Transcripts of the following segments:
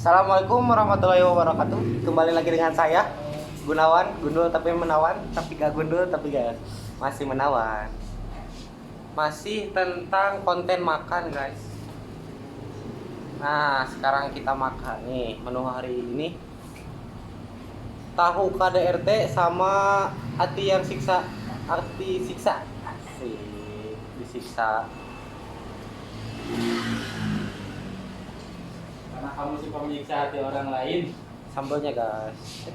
Assalamualaikum warahmatullahi wabarakatuh. Kembali lagi dengan saya Gunawan, gundul tapi menawan, tapi gak gundul tapi gak masih menawan. Masih tentang konten makan, guys. Nah, sekarang kita makan nih menu hari ini. Tahu KDRT sama ati yang siksa, ati siksa. Asik, disiksa. Karena kamu suka menyiksa hati orang lain. Sambelnya, guys.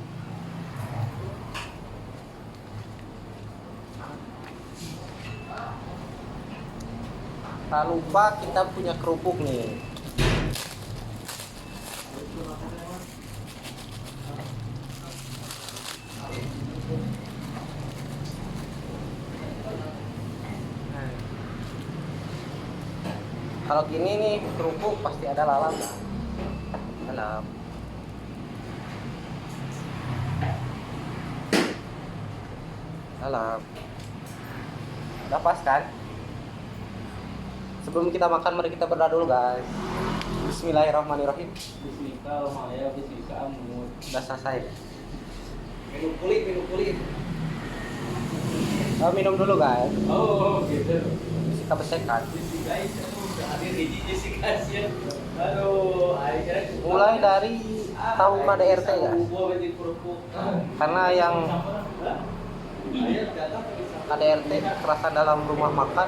Tak lupa kita punya kerupuk nih. Kalau gini nih kerupuk pasti ada lalap. Lalap. Lalap. Udah pas kan? Sebelum kita makan mari kita berdoa dulu, guys. Bismillahirrahmanirrahim. Bismillahirrahmanirrahim. Bismillahirrahmanirrahim. Udah selesai. Minum kulit. Minum dulu, guys. Oh, gitu. Kita bersihkan. Guys, hadir di Jessica sih. Aduh, Mulai dari tahu KDRT, guys. Karena yang KDRT kekerasan dalam rumah makan.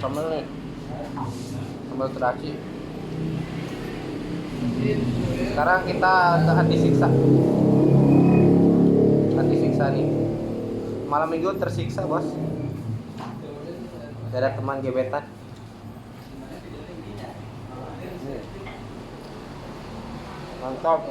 Sambal nih, sambal terasi. Sekarang kita ke hati siksa. Hati siksa nih. Malam minggu tersiksa, bos. Gak ada teman gebetan. Mantap.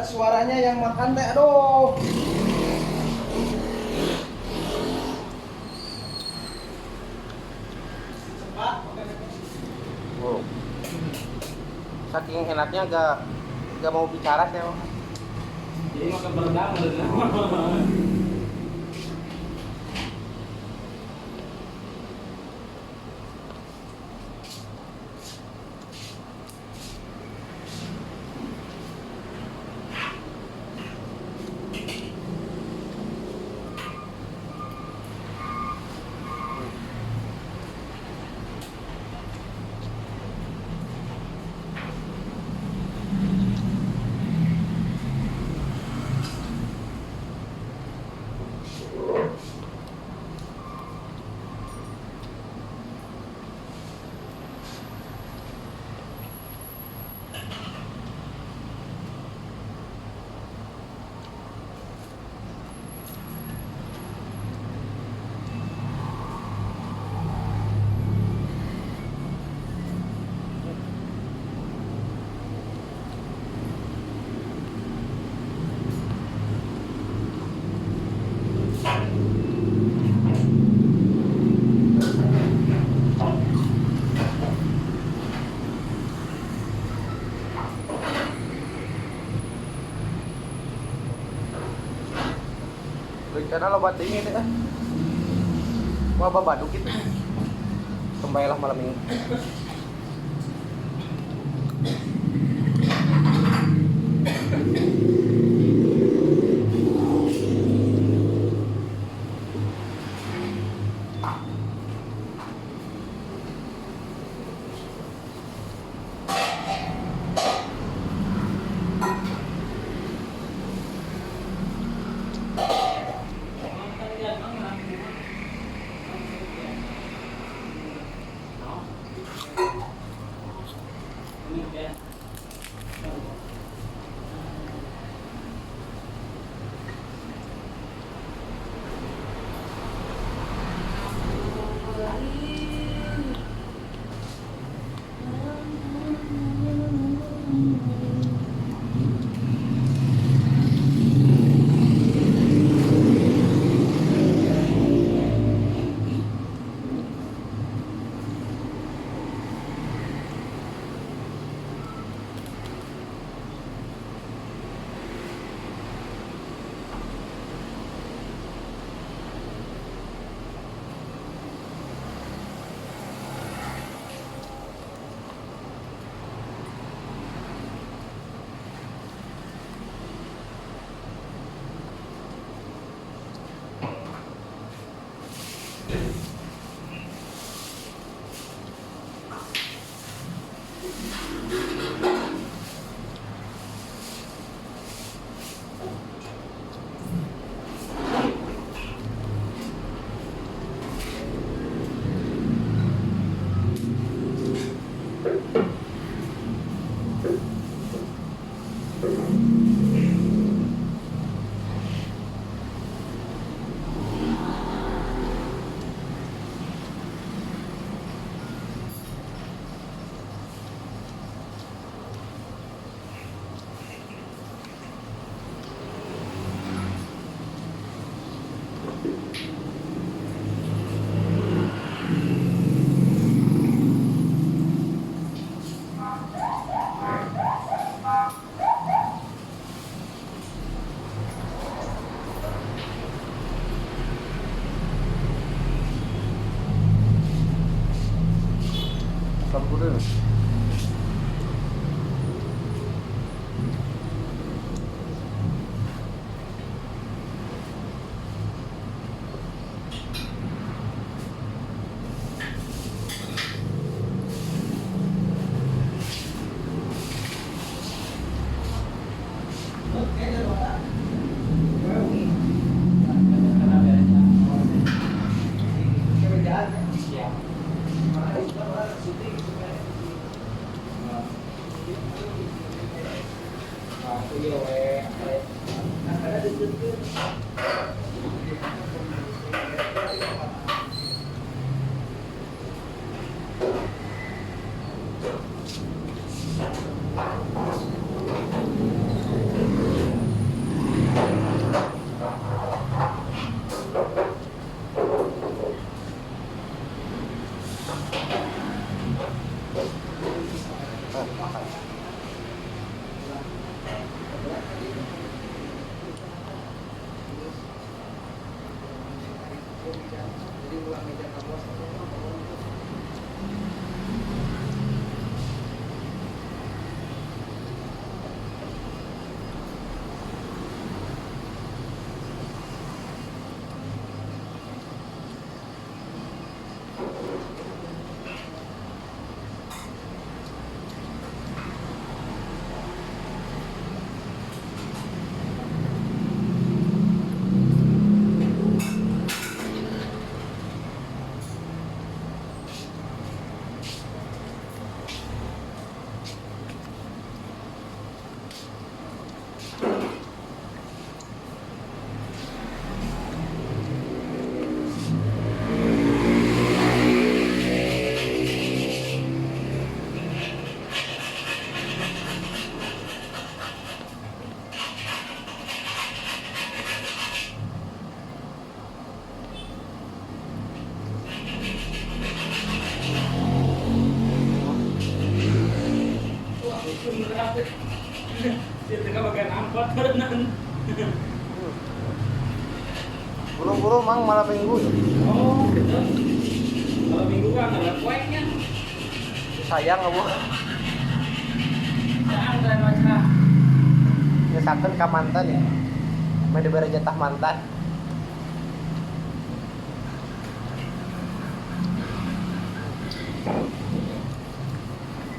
suaranya yang makan teh, aduh. Wow. Saking enaknya gak mau bicara saya. Jadi makan berenang berenang. Rencana lo buat ini deh. Wah, baduk gitu. Kembalilah malam ini. Lampu dulu. Dia tengah makan angkot berenang. Buru-buru mang malam minggu. Oh, gitu. Kalau minggu kan ada kuenya. Sayang kamu. Jangan dan macam. Nyesakeun ka mantan ya. Mah dibere jatah mantan.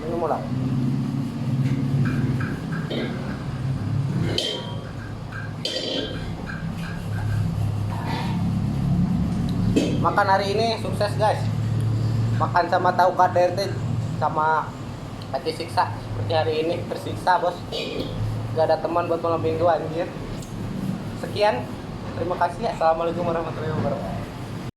Minum ulang. Makan hari ini sukses guys. Makan sama tahu kader teh sama hati siksa seperti hari ini tersiksa bos. Gak ada teman buat malam minggu anjir. Sekian, terima kasih. Assalamualaikum warahmatullahi wabarakatuh.